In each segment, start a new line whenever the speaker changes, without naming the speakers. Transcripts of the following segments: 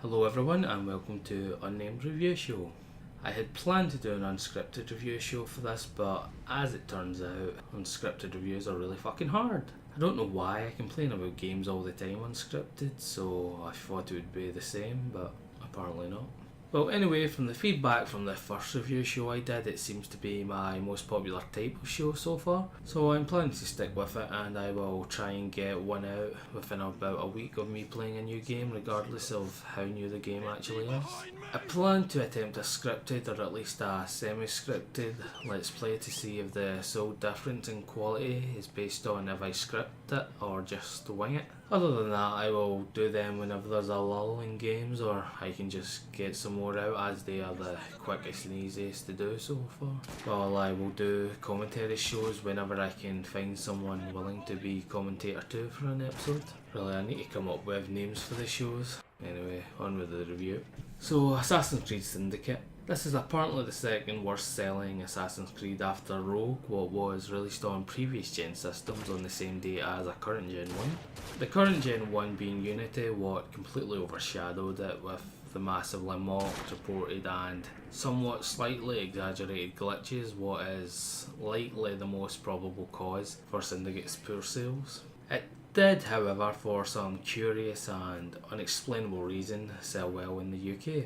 Hello everyone and welcome to Unnamed Review Show. I had planned to do an unscripted review show for this, but as it turns out, unscripted reviews are really fucking hard. I don't know why I complain about games all the time unscripted, so I thought it would be the same, but apparently not. Well, anyway, from the feedback from the first review show I did, it seems to be my most popular type of show so far. So I'm planning to stick with it, and I will try and get one out within about a week of me playing a new game, regardless of how new the game actually is. I plan to attempt a scripted, or at least a semi-scripted, let's play to see if the sole difference in quality is based on if I script it or just wing it. Other than that, I will do them whenever there's a lull in games, or I can just get some more out as they are the quickest and easiest to do so far. Well, I will do commentary shows whenever I can find someone willing to be commentator too for an episode. Really, I need to come up with names for the shows. Anyway, on with the review. So, Assassin's Creed Syndicate. This is apparently the second worst selling Assassin's Creed after Rogue, what was released on previous gen systems on the same day as a current gen one. The current gen one being Unity, what completely overshadowed it with the massively mocked, reported and somewhat slightly exaggerated glitches, what is likely the most probable cause for Syndicate's poor sales. It did, however, for some curious and unexplainable reason, sell well in the UK.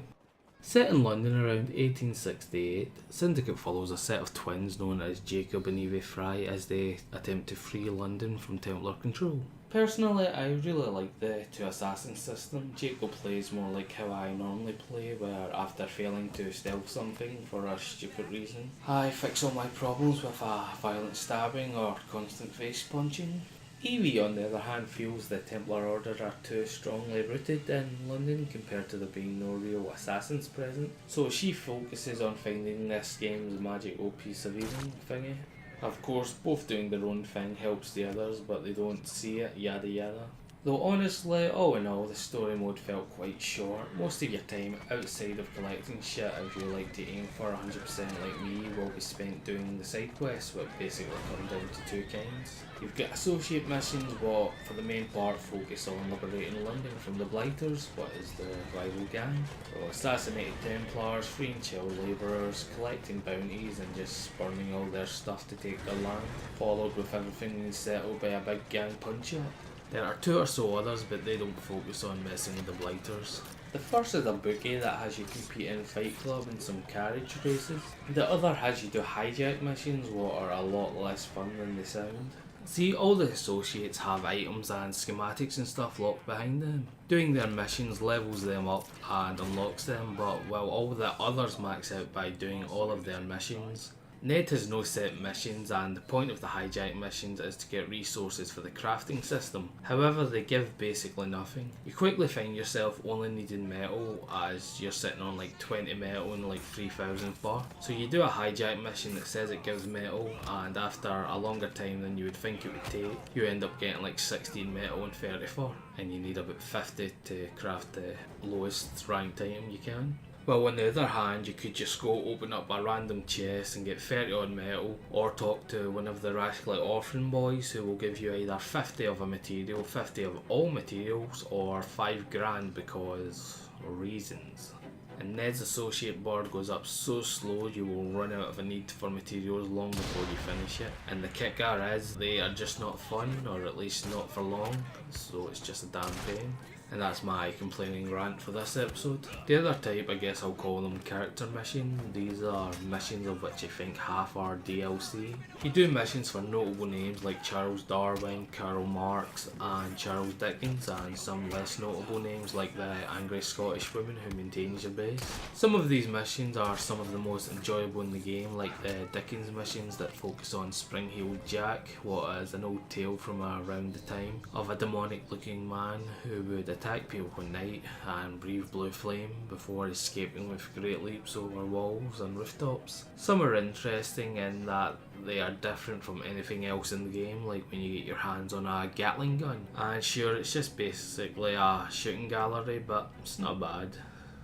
Set in London around 1868, Syndicate follows a set of twins known as Jacob and Eve Fry as they attempt to free London from Templar control. Personally, I really like the two assassin system. Jacob plays more like how I normally play, where after failing to stealth something for a stupid reason, I fix all my problems with a violent stabbing or constant face punching. Evie, on the other hand, feels the Templar Order are too strongly rooted in London compared to there being no real assassins present, so she focuses on finding this game's magical piece of evil thingy. Of course, both doing their own thing helps the others, but they don't see it, yada yada. Though honestly, all in all, the story mode felt quite short. Most of your time outside of collecting shit, if you like to aim for 100% like me, will be spent doing the side quests, which basically come down to two kinds. You've got associate missions, what for the main part focus on liberating London from the Blighters, what is the rival gang. So assassinated Templars, freeing child labourers, collecting bounties and just burning all their stuff to take their land, followed with everything being settled by a big gang punch-up. There are two or so others, but they don't focus on messing with the Blighters. The first is a bookie that has you compete in Fight Club and some carriage races. The other has you do hijack missions, what are a lot less fun than they sound. See, all the associates have items and schematics and stuff locked behind them. Doing their missions levels them up and unlocks them, but while all the others max out by doing all of their missions. Ned has no set missions, and the point of the hijack missions is to get resources for the crafting system. However, they give basically nothing. You quickly find yourself only needing metal, as you're sitting on like 20 metal and like 3000 bar. So you do a hijack mission that says it gives metal, and after a longer time than you would think it would take, you end up getting like 16 metal and 34, and you need about 50 to craft the lowest ranked item you can. Well, on the other hand, you could just go open up a random chest and get 30 odd metal, or talk to one of the rascally orphan boys who will give you either 50 of a material, 50 of all materials, or 5 grand because reasons. And Ned's associate board goes up so slow you will run out of a need for materials long before you finish it. And the kicker is they are just not fun, or at least not for long, so it's just a damn pain. And that's my complaining rant for this episode. The other type, I guess I'll call them character missions. These are missions of which I think half are DLC. You do missions for notable names like Charles Darwin, Karl Marx and Charles Dickens, and some less notable names like the angry Scottish woman who maintains your base. Some of these missions are some of the most enjoyable in the game, like the Dickens missions that focus on Spring-Heeled Jack, what is an old tale from around the time of a demonic looking man who would attack people at night and breathe blue flame before escaping with great leaps over walls and rooftops. Some are interesting in that they are different from anything else in the game, like when you get your hands on a Gatling gun. And sure, it's just basically a shooting gallery, but it's not bad.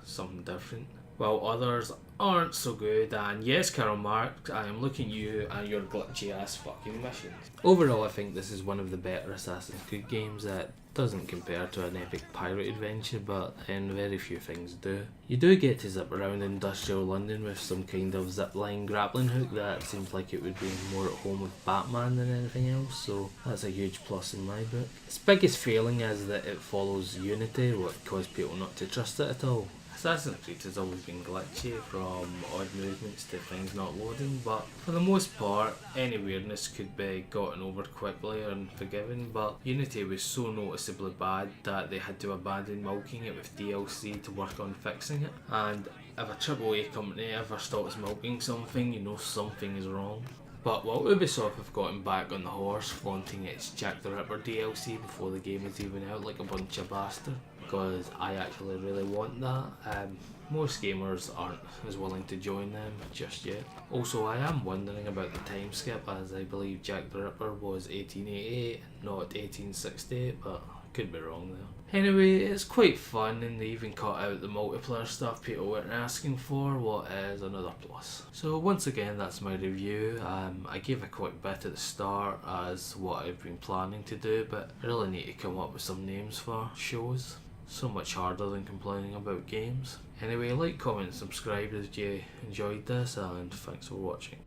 Something different. While others aren't so good, and yes, Karl Marx, I am looking at you and your glitchy ass fucking missions. Overall, I think this is one of the better Assassin's Creed games. It Doesn't compare to an epic pirate adventure, but then very few things do. You do get to zip around industrial London with some kind of zipline grappling hook that seems like it would be more at home with Batman than anything else, so that's a huge plus in my book. Its biggest failing is that it follows Unity, what caused people not to trust it at all. Assassin's Creed has always been glitchy, from odd movements to things not loading, but for the most part, any weirdness could be gotten over quickly and forgiven, but Unity was so noticeably bad that they had to abandon milking it with DLC to work on fixing it, and if a AAA company ever stops milking something, you know something is wrong. But while Ubisoft have gotten back on the horse, flaunting its Jack the Ripper DLC before the game is even out like a bunch of bastards, because I actually really want that. Most gamers aren't as willing to join them just yet. Also, I am wondering about the time skip, as I believe Jack the Ripper was 1888, not 1868, but could be wrong there. Anyway, it's quite fun, and they even cut out the multiplayer stuff people weren't asking for, what is another plus. So once again, that's my review. I gave a quick bit at the start as what I've been planning to do, but I really need to come up with some names for shows. So much harder than complaining about games. Anyway, like, comment and subscribe if you enjoyed this, and thanks for watching.